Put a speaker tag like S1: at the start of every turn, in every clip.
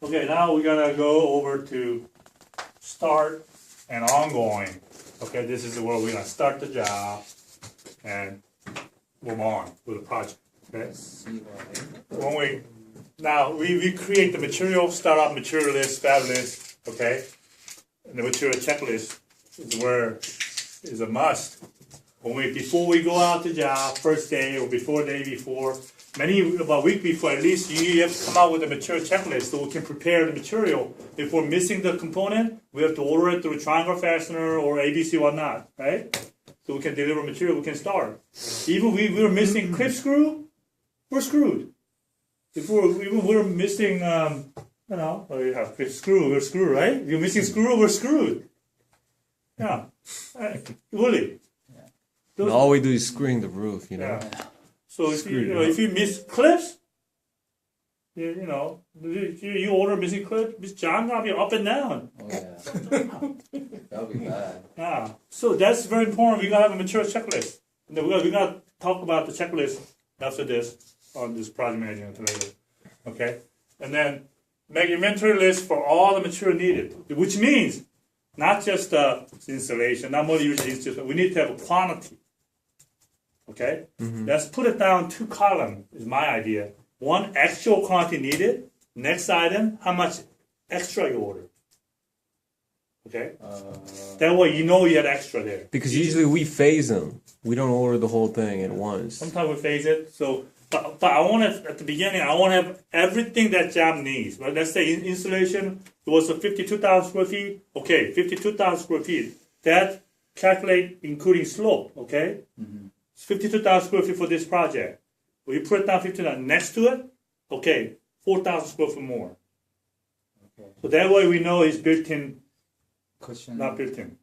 S1: Okay, now we're gonna go over to start and ongoing. Okay, this is where we're gonna start the job and move on with the project. Okay. When we create the material, start off material list, fab list, okay? And the material checklist is a must. Before we go out the job, first day or day before, about a week before at least, you have to come out with a material checklist so we can prepare the material. If we're missing the component, we have to order it through triangle fastener or ABC whatnot, right? So we can deliver material, we can start. Even we were missing clip screw, we're screwed. If we're missing, we have clip screw, we're screwed, right? If you're missing screw, we're screwed. Yeah, really.
S2: And all we do is screwing the roof,
S1: Yeah. So if you miss clips, you order missing clips, Miss John gonna be up and down.
S3: Oh yeah. That'll be bad.
S1: Yeah. So that's very important. We gotta have a material checklist. And then we're gonna talk about the checklist after this on this project management later. Okay? And then make inventory list for all the material needed, which means not just the installation, not more usually installation, we need to have a quantity. Okay?
S2: Mm-hmm.
S1: Let's put it down 2 columns, is my idea. One, actual quantity needed. Next item, how much extra you order. Okay? That way you know you had extra there.
S2: Because usually we phase them. We don't order the whole thing at once.
S1: Sometimes we phase it. So, but I want to, at the beginning, I want to have everything that job needs. Right? Let's say installation, it was a 52,000 square feet. Okay, 52,000 square feet. That calculate including slope, okay?
S3: Mm-hmm.
S1: It's 52,000 square feet for this project. When you put it down 52,000 next to it, okay, 4,000 square feet more.
S3: Okay.
S1: So that way we know it's built in,
S3: Cushion.
S1: not built in.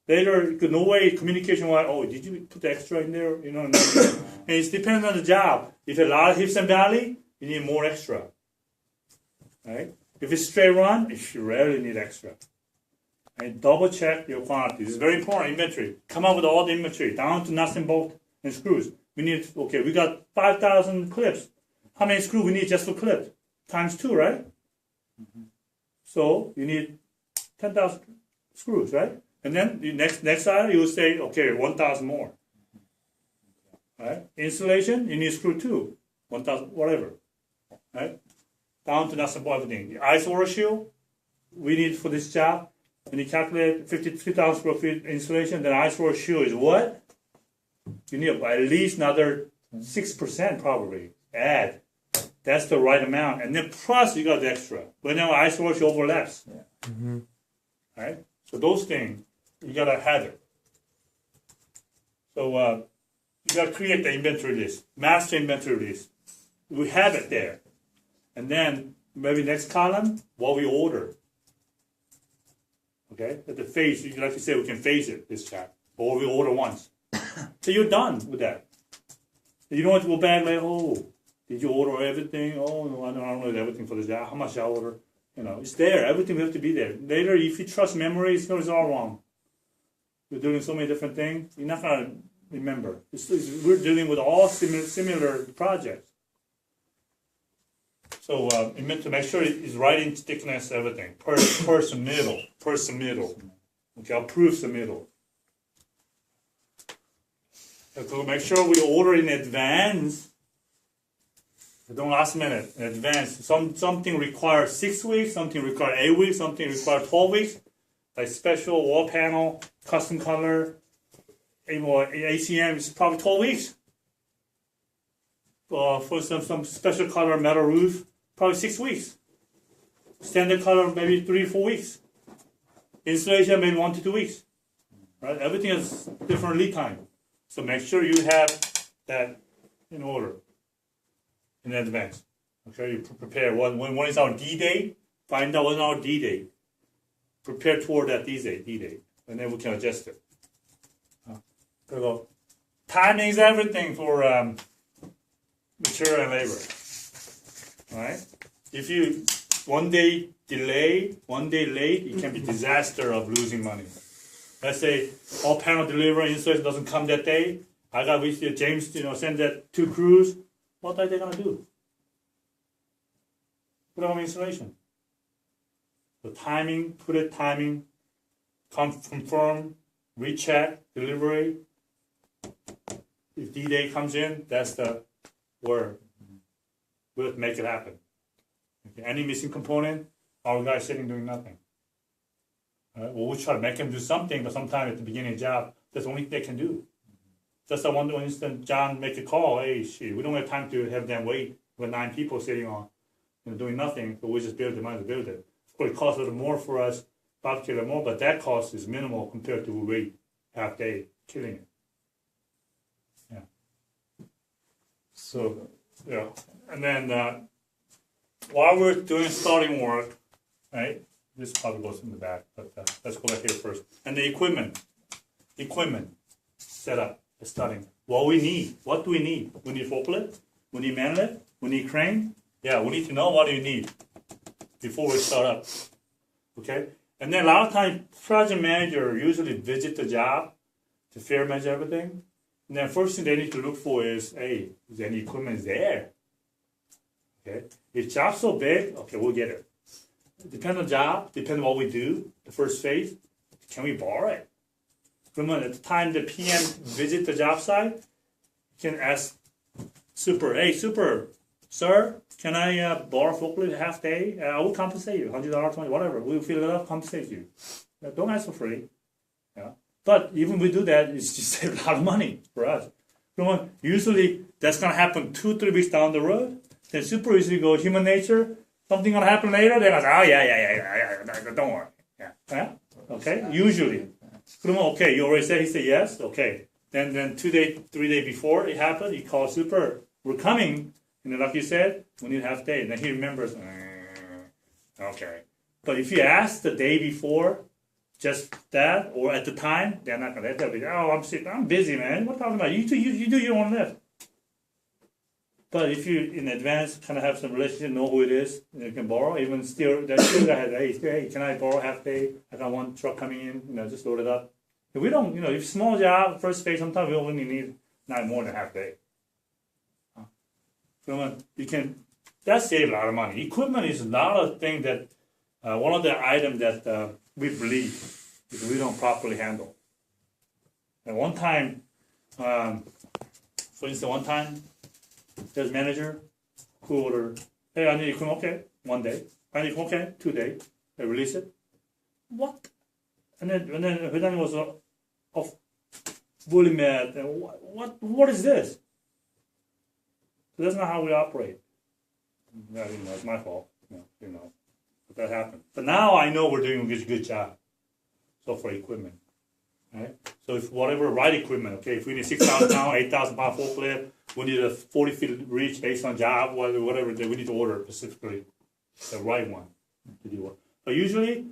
S1: Later, no way communication wise, oh, did you put the extra in there? And it depends on the job. If a lot of hips and valley, you need more extra. Right? If it's straight run, you rarely need extra. And double check your quantity. This is very important. Inventory. Come up with all the inventory, down to nuts and bolts and screws. We got 5,000 clips. How many screws we need just for clips? Times 2, right?
S3: Mm-hmm.
S1: So you need 10,000 screws, right? And then the next item, you will say, okay, 1,000 more. Right? Installation, you need screw 2, 1,000, whatever. Right? Down to nuts and bolts, everything. The ice water shield, we need for this job. When you calculate 53,000 square feet installation, then ice water shield is what? You need at least another 6% probably. Add. That's the right amount. And then plus you got the extra. Whenever ice water shield overlaps.
S3: Yeah.
S2: Mm-hmm.
S1: Right? So those things, you gotta have it. So you gotta create the inventory list, master inventory list. We have it there. And then maybe next column, what we order. Okay? At the phase, like you said, we can phase it this time. Or we order once. So you're done with that. You don't have to go back like, oh, did you order everything? Oh, no, I don't know everything for the job. How much I order? It's there. Everything will have to be there. Later, if you trust memory, it's all wrong. You're doing so many different things, you're not going to remember. We're dealing with all similar projects. So you meant to make sure it's writing thickness, everything. Per submittal. Okay, approve submittal. So make sure we order in advance. Don't last minute, in advance. Something requires 6 weeks, something requires 8 weeks, something requires 12 weeks. Like special wall panel, custom color, ACM is probably 12 weeks. For some special color metal roof, probably 6 weeks. Standard color, maybe 3 or 4 weeks. Installation, maybe 1 to 2 weeks. Right? Everything has different lead time. So make sure you have that in order in advance. Okay, you prepare. When is our D date? Find out what's our D date. Prepare toward that D date. And then we can adjust it. So timing is everything for material and labor. Alright? If you one day delay, one day late, it can be disaster of losing money. Let's say all panel delivery installation doesn't come that day. I got with James, send that 2 crews. What are they gonna do? Put on installation. The timing, put it timing, confirm, recheck, delivery. If D-Day comes in, that's the word. We'll make it happen. Okay. Any missing component, our guy sitting doing nothing. Well, we try to make them do something, but sometimes at the beginning of the job, that's the only thing they can do. Just that one instant, John make a call. Hey, shit, we don't have time to have them wait with 9 people sitting on, doing nothing. But we just build the money to build it. Of course, it costs a little more for us, about $1 more, but that cost is minimal compared to we wait half day killing it. Yeah. So, yeah, and then while we're doing starting work, right? This probably goes in the back, but let's go back here first. And the equipment setup. Starting. What we need. What do we need? We need forklift. We need man lift. We need crane. Yeah, we need to know what you need before we start up. Okay? And then a lot of times, project manager usually visit the job to fair measure everything. And then first thing they need to look for is, hey, is any equipment there? Okay? If job's so big, okay, we'll get it. Depend on job, depend on what we do, the first phase, can we borrow it? Remember, at the time the PM visit the job site, you can ask Super, hey, Super, sir, can I borrow forklift half day? I will compensate you, $100, $20, whatever. We'll fill it up, compensate you. Don't ask for free. Yeah. But even we do that, it's just save a lot of money for us. Remember, usually that's going to happen 2-3 weeks down the road. Then Super usually go human nature. Something going to happen later. They're going to say, oh, yeah, don't worry. Yeah. Okay, usually. Okay, you already said, he said yes, okay. Then 3 days before it happened, he called Super, we're coming. And then like you said, we need half day. And then he remembers, okay. But if you ask the day before, just that, or at the time, they're not going to, they'll be, oh, I'm sick, I'm busy, man. What are you talking about? You do your own lift. But if you, in advance, kind of have some relationship, know who it is, you can borrow, even still, that still guy has, hey, can I borrow half day? I got one truck coming in, just load it up. If we don't, if small job, first phase, sometimes we only need not more than half day. So that saves a lot of money. Equipment is not a thing that, one of the items that we believe is we don't properly handle. And one time, for instance, there's a manager who ordered, hey, I need equipment, okay, 1 day. I need equipment, okay, 2 days. They release it. What? And then 회장님 was really mad. What is this? So that's not how we operate. It's my fault. But that happened. But now I know we're doing a good job. So for equipment, right? So if whatever right equipment, okay, if we need 6,000 pound, 8,000 pound forklift, we need a 40 feet reach based on job, whatever, we need to order specifically the right one to do it. But usually,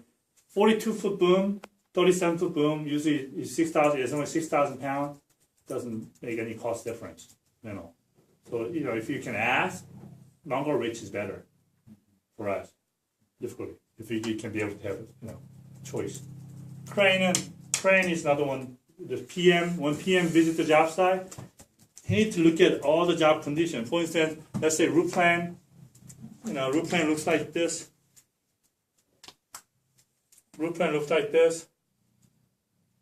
S1: 42-foot boom, 37-foot boom, usually is 6,000. It's only 6,000 pounds. Doesn't make any cost difference, So if you can ask, longer reach is better for us. Difficulty if you can be able to have choice. Crane is another one. The PM, when PM visits the job site, he needs to look at all the job conditions. For instance, let's say roof plan. Roof plan looks like this. Roof plan looks like this.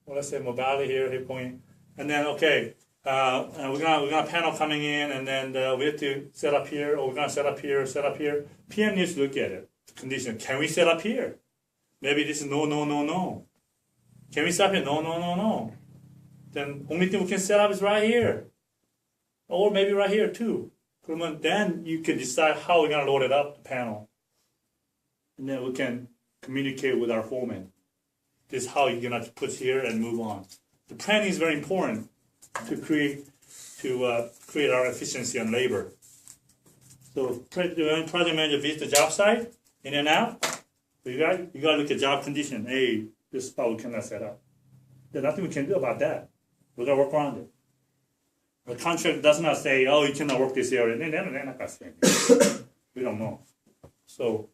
S1: Well, let's say modality here point. And then, okay, we got a panel coming in, and then we have to set up here, or we're going to set up here. PM needs to look at it. The condition. Can we set up here? Maybe this is no. Can we set up here? No. Then only thing we can set up is right here. Or maybe right here too. Then you can decide how we're going to load it up, the panel. And then we can communicate with our foreman. This is how you're going to put here and move on. The planning is very important to create our efficiency on labor. So when project manager visits the job site, in and out, you got to look at job condition. Hey, this is how we cannot set up. There's nothing we can do about that. We got to work around it. The contract does not say, oh, you cannot work this area. They're not going to say anything. We don't know. So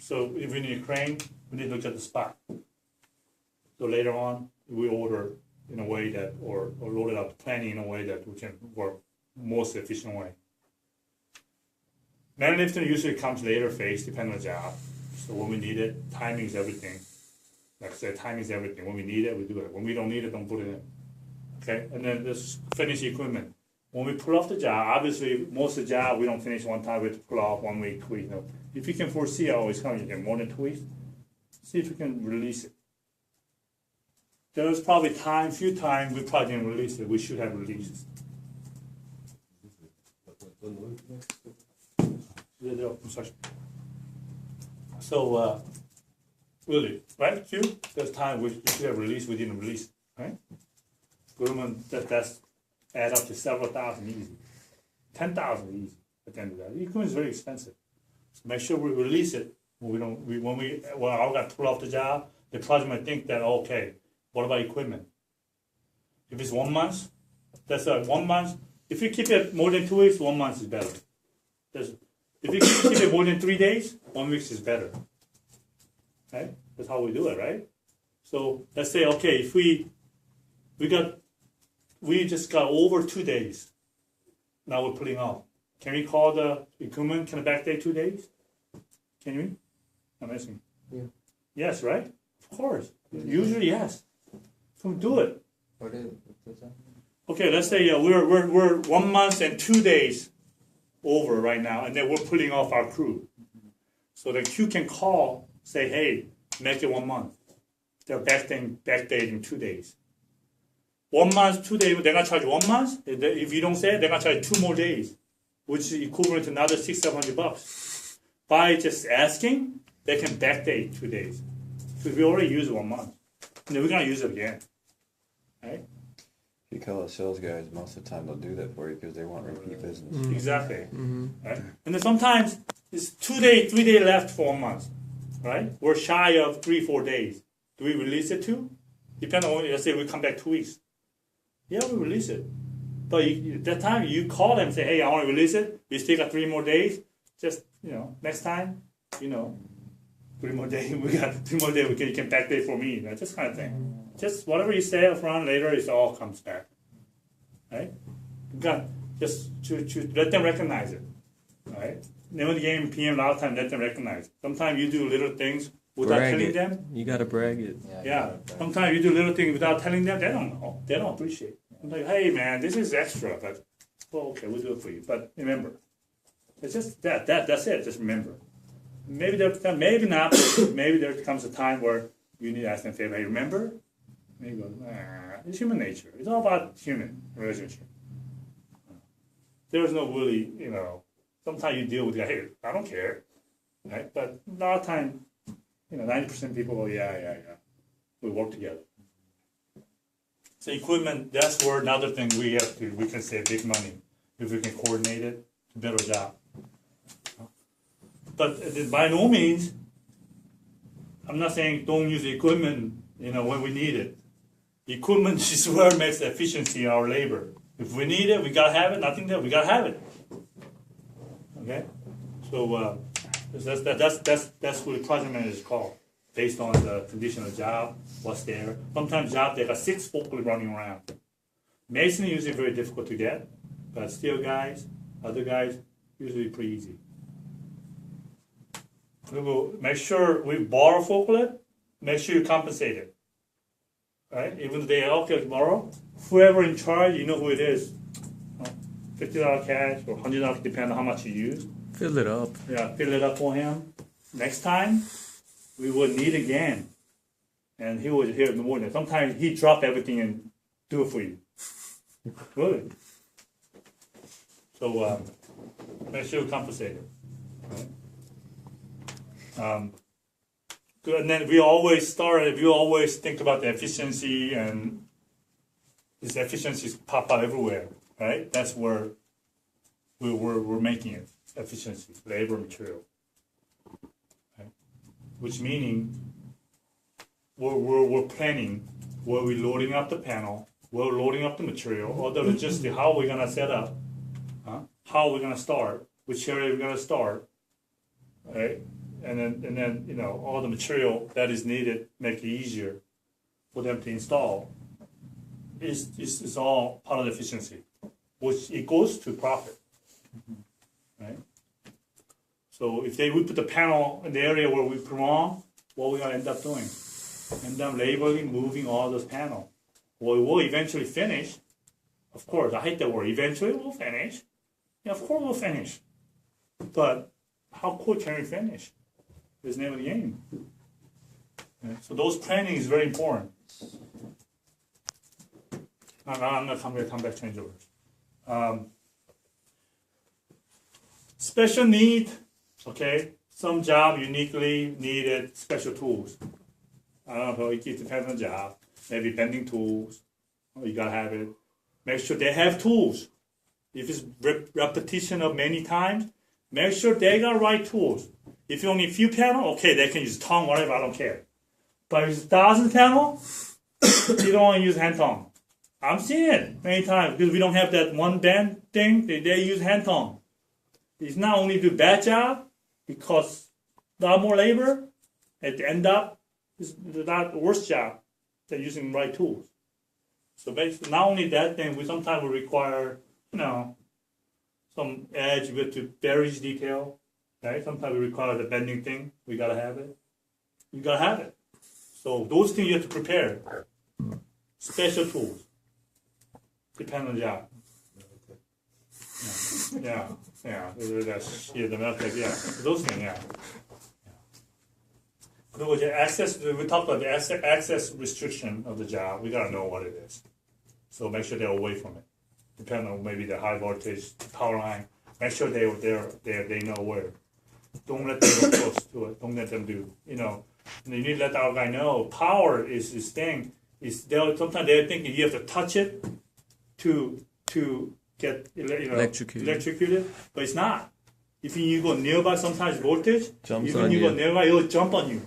S1: if we need a crane, we need to look at the spot. So later on, we order in a way that, or load it up, planning in a way that we can work most efficient way. Man lifting usually comes later phase, depending on the job. So when we need it, timing is everything. Like I said, timing is everything. When we need it, we do it. When we don't need it, don't put it in. Okay, and then this finish equipment. When we pull off the job, obviously most of the job we don't finish one time. We have to pull off 1 week, 2 weeks. You know, if you can foresee how it's coming, you get more than 2 weeks. See if you can release it. There's probably few times we probably didn't release it. We should have released. So really, right? Few there's time we should have released. We didn't release, right? Government that's add up to several thousand easy, 10,000 easy. At the end of that, equipment is very expensive. So make sure we release it. When I got pulled off the job, the project might think that okay, what about equipment? If it's 1 month, that's 1 month. If you keep it more than 2 weeks, 1 month is better. If you keep it more than 3 days, 1 week is better. Right? That's how we do it, right? So let's say okay, if we just got over 2 days. Now we're putting off. Can we call the equipment? Can it backdate 2 days? Can we? I'm asking.
S3: Yeah.
S1: Yes, right? Of course. Usually, yes. So do it.
S3: What does that mean?
S1: Okay, let's say we're 1 month and 2 days over right now, and then we're putting off our crew. So the crew can call, say, hey, make it 1 month. They're backdating 2 days. 1 month, 2 days, they're gonna charge 1 month. If you don't say it, they're gonna charge 2 more days, which is equivalent to another $600-700. By just asking, they can backdate 2 days. Because we already used 1 month. And then we're gonna use it again. Right?
S4: If you call it sales guys, most of the time they'll do that for you because they want repeat business.
S1: Exactly. Right? And then sometimes it's 2 days, 3 days left for 1 month. Right? We're shy of 3-4 days. Do we release it too? Depending on, let's say we come back 2 weeks. Yeah, we release it. But that time you call them and say, hey, I want to release it. We still got 3 more days. Just, next time, 3 more days. We got 3 more days. You can backdate for me. This kind of thing. Just whatever you say up front, later it all comes back. Right? You got just to let them recognize it. Right? Name of the game, PM, a lot of times let them recognize it. Sometimes you do little things without
S2: Brag
S1: telling
S2: it.
S1: them.
S2: You gotta brag it.
S1: Yeah. Sometimes you do little things without telling them. They don't know. They don't appreciate it. I'm like, hey man, this is extra, but okay, we'll do it for you. But remember, it's just that's it. Just remember. Maybe maybe not. But maybe there comes a time where you need to ask them, favor. Hey, remember? And you go, it's human nature. It's all about human relationship. There's no really, sometimes you deal with the hey, I don't care, right? But a lot of time, 90% people go, yeah. We work together. So equipment, that's where another thing we can save big money if we can coordinate it to better job. But by no means, I'm not saying don't use the equipment, when we need it. Equipment is where it makes the efficiency of our labor. If we need it, we gotta have it. Nothing there, we gotta have it. Okay, so that's what the project manager is called, based on the condition of the job, what's there. Sometimes job they got 6 forklifts running around. Mason is usually very difficult to get, but steel guys, other guys, usually pretty easy. We will make sure we borrow forklift. Make sure you compensate it. Right? Even if they okay borrow, whoever in charge, you know who it is. $50 cash or $100, depending on how much you use.
S2: Fill it up.
S1: Yeah, fill it up for him. Next time, we will need again. And he was here in the morning. Sometimes he drop everything and do it for you. Good. So make sure you compensate it. Right? Good. And then we always think about the efficiency, and these efficiencies pop out everywhere, right? That's where we're making it. Efficiency, labor, material. Right? Which meaning we're planning where we're loading up the panel, where we're loading up the material, or the logistics, how we're gonna set up, how we're gonna start, which area we're gonna start, right? And then all the material that is needed, make it easier for them to install. Is all part of the efficiency, which it goes to profit, right? So if we put the panel in the area where we prolong, what we're gonna end up doing? End up labeling, moving all those panels. Well, we will eventually finish. Of course, I hate that word. Eventually we'll finish. Yeah, of course we'll finish. But how quick can we finish? Is the name of the game. Okay, so those planning is very important. I'm gonna come back to changeovers. Special need, okay. Some job uniquely needed special tools. I don't know, it depends on the job. Maybe bending tools, you gotta have it. Make sure they have tools. If it's repetition of many times, make sure they got right tools. If you only a few panel, okay, they can use tongue, whatever, I don't care. But if it's 1,000 panel, you don't want to use hand tongue. I've seen it many times because we don't have that one bend thing. They use hand tongue. It's not only do bad job because a lot more labor. At the end up, it's not the worst job. They're using the right tools. So basically, not only that thing, we sometimes will require, some edge with to berries detail. Right? Sometimes we require the bending thing. We gotta have it. You gotta have it. So those things you have to prepare. Special tools. Depend on the job. Yeah. That's the method. Yeah. Those things. Yeah. 그리고 이제 access. We talked about the access restriction of the job. We gotta know what it is. So make sure they're away from it. Depending on maybe the high voltage power line. Make sure they know where. Don't let them go close to it. Don't let them do. And you need to let our guy know. Power is this thing. Sometimes they're thinking you have to touch it to get electrocuted, but it's not. If you go nearby, sometimes voltage,
S2: Jumps
S1: even
S2: on
S1: you
S2: you.
S1: go nearby, it'll jump on you.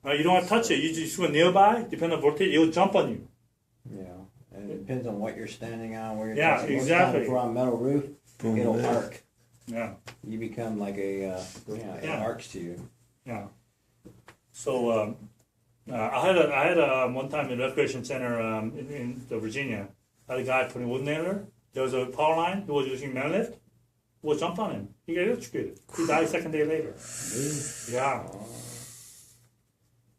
S1: Right? You don't have to touch it. You just go nearby, depending on voltage, it'll jump on you.
S3: Yeah, and it depends on what you're standing on, where you're.
S1: Yeah,
S3: touching. Most
S1: exactly.
S3: times if we're on metal roof, it'll arc.
S1: Yeah,
S3: You become like it arcs to you.
S1: yeah. So I had one time in a recreation center in Virginia. I had a guy putting wood nailer. There was a power line. He was using man lift. We'll jump on him. He got electrocuted. He died second day later. Yeah.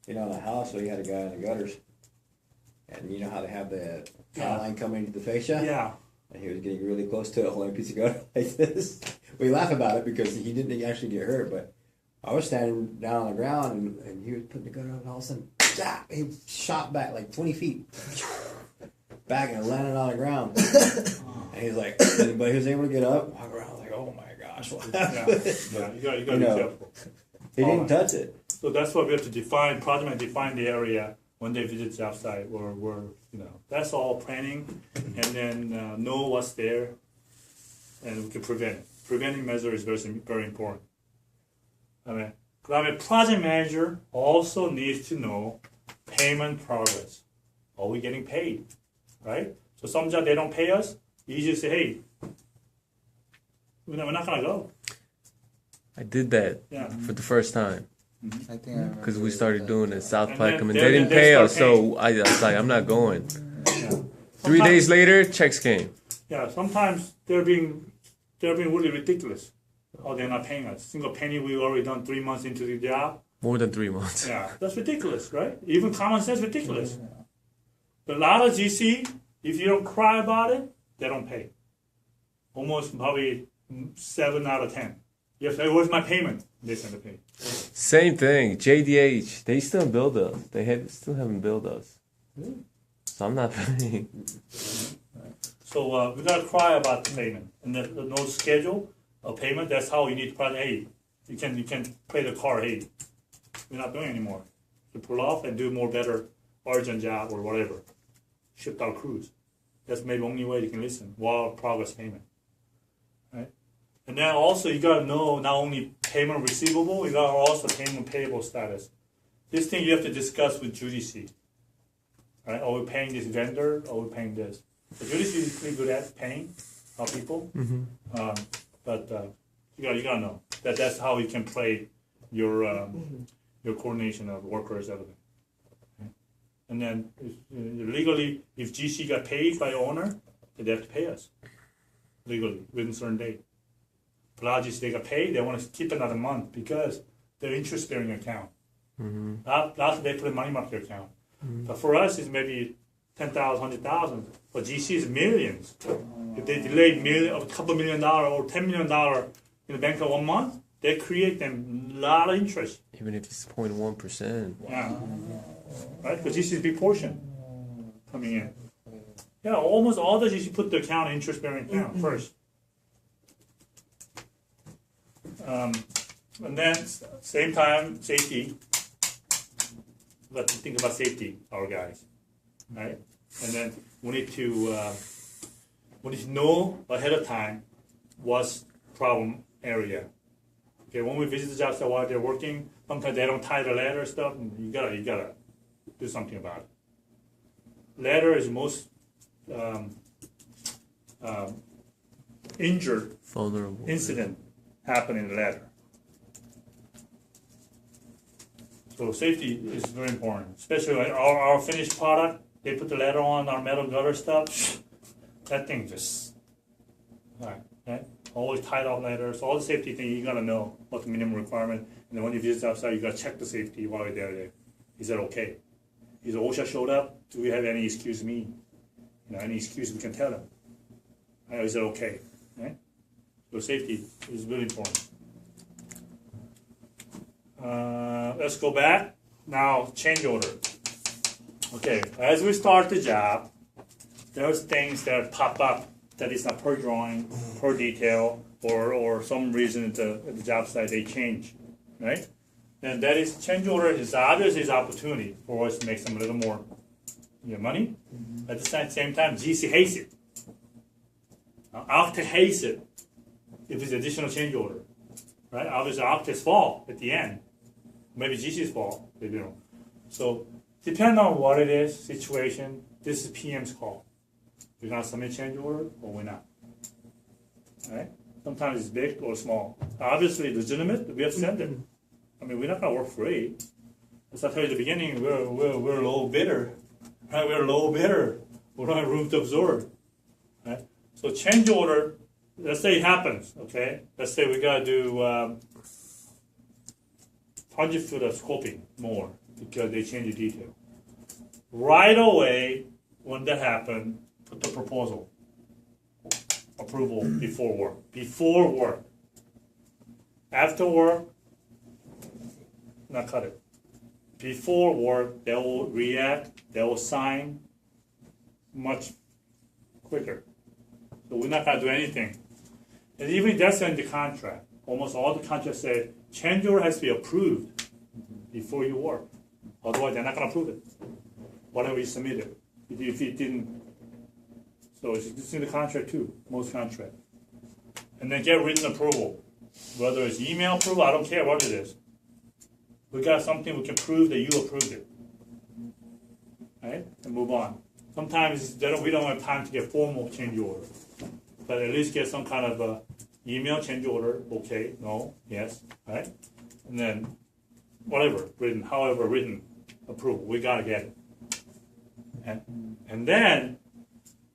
S3: In the house, we had a guy in the gutters, and you know how they have the power
S1: Yeah.
S3: line coming to the fascia?
S1: Yeah.
S3: And he was getting really close to it, holding a piece of gutter like this. We laugh about it because he didn't actually get hurt, but I was standing down on the ground, and he was putting the gutter up, and all of a sudden, he shot back like 20 feet. Back and landed on the ground. And he's like, but he was able to get up, walk around. I was like, oh my gosh, what happened?
S1: Yeah. You gotta be careful.
S3: He didn't touch it.
S1: So that's why we have to define the area when they visit the job site, or that's all planning, and then know what's there, and we can prevent it. Preventing measure is very, very important. 그다음에 project manager also needs to know payment progress. Are we getting paid? Right? So some job they don't pay us, you just say, hey, we're not gonna go.
S2: I did that
S1: Yeah.
S2: for the first time
S3: I think
S2: because we started doing it. South
S1: And
S2: Plaquemine.
S1: then
S2: They didn't
S1: they
S2: pay
S1: start
S2: us, so I was like, I'm not going.
S1: Yeah.
S2: 3 days later, checks came.
S1: Yeah, sometimes they're being really ridiculous. Oh, they're not paying us. Single penny we already done 3 months into the job.
S2: More than 3 months.
S1: Yeah, that's ridiculous, right? Even common sense ridiculous. But a lot of GC, if you don't cry about it, they don't pay. Almost probably 7 out of 10. You have to say, where's my payment? They send the pay.
S2: Same thing. JDH. They still billed us. Still haven't billed us. So I'm not paying.
S1: So we gotta cry about the payment and the no schedule of payment. That's how you need to probably, hey, you can pay the car. Hey, we're not doing anymore. You pull off and do more better urgent job or whatever. Shipped out crews. That's maybe the only way you can listen while progress payment. Right? And then also you gotta know not only payment receivable, you gotta also payment payable status. This thing you have to discuss with GDC. Right? Are we paying this vendor? Are we paying this? So GDC is pretty good at paying our people. But you gotta know that that's how you can play your coordination of workers, everything. Okay? And then legally, if GC got paid by the owner, they have to pay us legally within a certain date. A lot of GC, they got paid, they want to keep another month because they're interest-bearing account. Last they put a money market account. But for us, it's maybe 10,000, 100,000. For GC, it's millions. If they delay a couple $1 million or $10 million in the bank for 1 month, they create them a lot of interest.
S2: Even if it's 0.1%.
S1: Yeah. Right? Because GC is a big portion coming in. Yeah, almost all the GC put the account in interest-bearing account first. And then, same time, safety. We have to think about safety, our guys. Right? And then we need to know ahead of time what's problem area. Okay, when we visit the job site while they're working, sometimes they don't tie the ladder stuff, and you gotta do something about it. Ladder is most injured
S2: Vulnerable.
S1: incident happen in the ladder. So safety is very important, especially like our finished product. They put the ladder on our metal gutter stuff. That thing just, right? Always tied off ladders. All the safety thing you gotta know what the minimum requirement. And then when you visit outside, you gotta check the safety while you're there. Is that okay? Is OSHA showed up? Do we have any excuse me? Any excuse we can tell them. Is it okay? Right? So safety is really important. Let's go back. Now, change order. Okay, as we start the job, there's things that pop up that is not per drawing, per detail, or some reason at the job site they change, right? And that is change order is obviously an opportunity for us to make some little more money. At the same time, GC hates it. Octa hates it if it's additional change order, right? Obviously, Octa's fault at the end. Maybe GC's fault. They don't. So, depending on what it is, situation, this is PM's call. We're gonna submit change order or we're not. Right? Sometimes it's big or small. Obviously, legitimate, we have to send it. I mean, we're not gonna work free. As I told you at the beginning, we're low bidder. Right? We're low bidder. We don't have room to absorb. Right? So change order, let's say it happens, okay? Let's say we gotta do 100 foot of scoping more because they change the detail. Right away, when that happens, put the proposal. Approval before work. Before work. After work, not cut it. Before work, they will react, they will sign much quicker. So we're not going to do anything. And even that's in the contract. Almost all the contracts say change order has to be approved before you work. Otherwise, they're not going to approve it. Whatever you submitted. If it didn't. So it's in the contract too, most contracts. And then get written approval. Whether it's email approval, I don't care what it is. We got something we can prove that you approved it. Right? And move on. Sometimes we don't have time to get formal change order. But at least get some kind of email change order, okay, no, yes, right? And then whatever, written, however written approval, we gotta get it. And then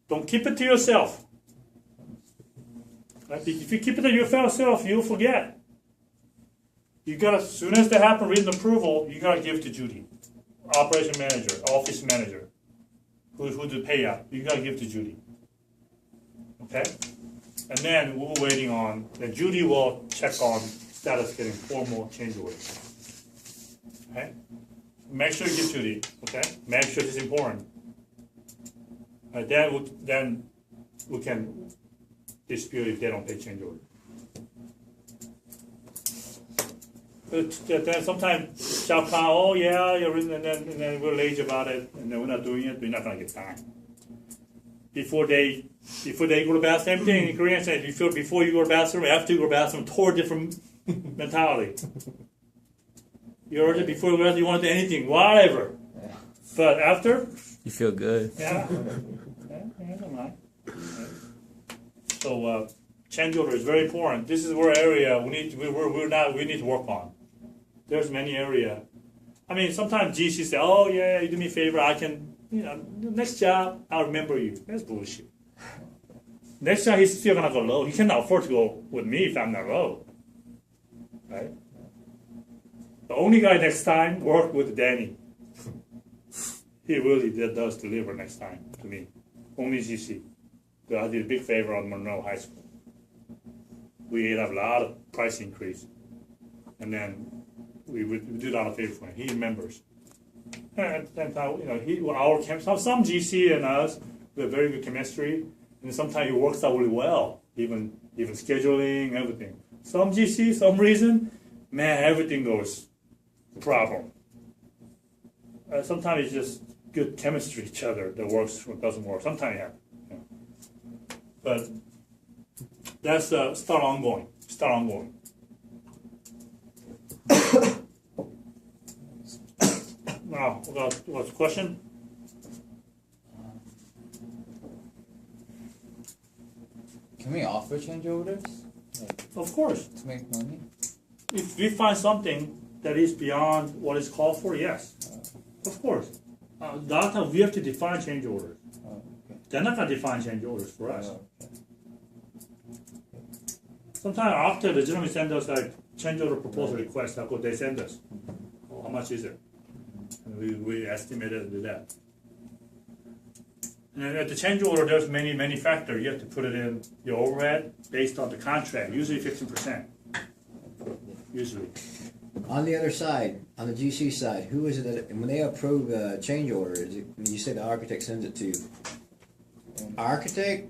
S1: don't keep it to yourself. Right? If you keep it to yourself, you'll forget. You gotta, as soon as that happens, written approval, you gotta give it to Judy, operation manager, office manager, who do payout. You gotta give it to Judy. Okay? And then we're waiting on, then Judy will check on status getting formal change order. Okay? Make sure you give Judy, okay? Make sure it's important. Then we can dispute if they don't pay change order. But then sometimes shall come, oh yeah, you're written, and then we're lazy about it, and then we're not doing it, we're not gonna get time. Before they go to bathroom, same thing in Korean says, before you go to bathroom, after you go to bathroom, totally different mentality. You already before you go to bathroom, you want to do anything, whatever. But after,
S2: You feel good.
S1: yeah, never mind. So change order is very important. This is where area we need to work on. There's many area. I mean, sometimes GC say, "Oh yeah, you do me a favor, I can, next job I'll remember you." That's bullshit. Next time he's still gonna go low. He cannot afford to go with me if I'm not low. Right? The only guy next time work with Danny. He really does deliver next time to me. Only GC. I did a big favor on Monroe High School. We had a lot of price increase. And then we would do a lot of favor for him. He remembers. And at the same time, some GC and us, we have very good chemistry. And sometimes it works out really well, even scheduling, everything. Some GC, some reason, man, everything goes problem. Sometimes it's just good chemistry each other that works or doesn't work. Sometimes it happens. But that's start ongoing. Start ongoing. Now, what's the question?
S5: Can we offer change orders
S1: Of course.
S5: to make money?
S1: If we find something that is beyond what is called for, yes. Of course. That time we have to define change orders.
S5: Oh, okay.
S1: They're not going to define change orders for us.
S5: Oh, okay.
S1: Sometimes after the gentleman send us like change order proposal request, that's what they send us. How much is it? And we estimate it and do that. And at the change order, there's many factors. You have to put it in your overhead based on the contract, usually 15%. Usually.
S3: On the other side, on the GC side, who is it that, when they approve a change order, you say the architect sends it to architect,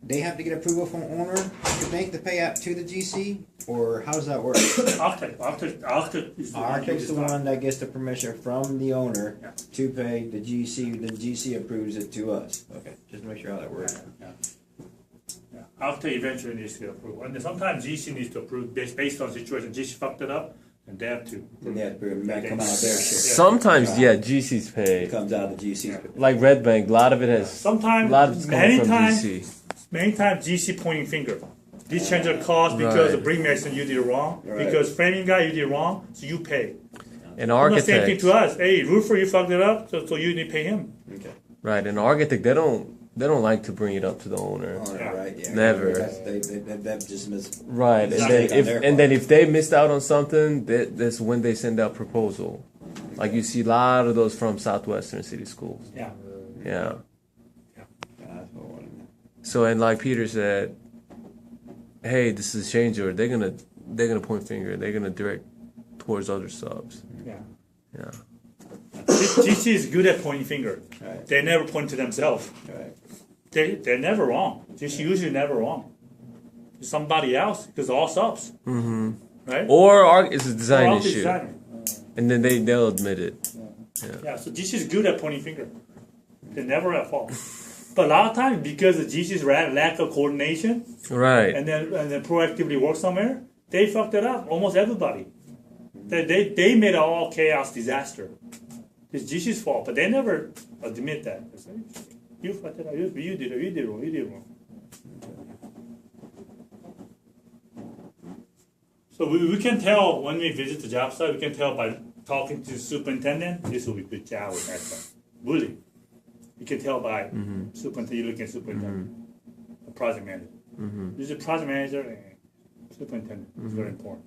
S3: they have to get approval from owner to make the payout to the GC? Or how does that work?
S1: Architect is the one who
S3: Architect's the
S1: decides.
S3: one that gets the permission from the owner
S1: Yeah.
S3: to pay the GC, the GC approves it to us. Okay, just to make sure how that works.
S1: Yeah. Architect eventually needs to get approval. And then sometimes GC needs to approve based on situation. GC fucked it up, and they have to.
S3: Then they have to approve, it might come out of their share.
S2: Sometimes, yeah, GC's
S3: It
S2: pay.
S3: comes out of the GC's.
S2: Like Red Bank, a lot of it has.
S1: Sometimes,
S2: A lot of it's coming from GC.
S1: many times GC pointing finger. This change of cost because the
S2: Right.
S1: brick mason you did it wrong,
S3: Right.
S1: because framing guy you did it wrong, so you pay.
S2: An
S1: The same thing
S2: architect,
S1: to us. Hey, roofer, you fucked it up, so you need to pay him.
S3: Okay.
S2: right? An architect, they don't like to bring it up to the owner.
S3: Owner,
S1: Yeah.
S3: right, yeah.
S2: Never.
S3: That just missed.
S2: Right, and
S3: Exactly.
S2: then
S3: On their
S2: if they missed out on something, that's when they send out proposal. Like you see a lot of those from Southwestern City Schools.
S1: Yeah.
S2: Yeah.
S3: That's what I wanted to know.
S2: So and like Peter said, hey, this is change order. They're gonna point finger. They're gonna direct towards other subs.
S1: Yeah.
S2: Yeah.
S1: GC is good at pointing finger.
S3: Right.
S1: They never point to themselves.
S3: Right.
S1: They're never wrong. GC usually never wrong. It's somebody else because all subs.
S2: Mm-hmm.
S1: Right?
S2: Or it's a design
S1: Or
S2: issue,
S1: designer.
S2: and then they'll admit it.
S1: Yeah, so GC is good at pointing finger. They're never at fault. But a lot of times, because of GC's lack of coordination
S2: Right.
S1: and then proactively work somewhere, they fucked it up. Almost everybody. They made it all chaos disaster. It's GC's fault, but they never admit that. They say, you fucked it up. You did it. You did it wrong. You did it wrong. So we can tell when we visit the job site. We can tell by talking to the superintendent. This will be good job with that stuff. Really. You can tell by superintendent, you look at superintendent, the project manager. This is a project manager and superintendent. It's very important.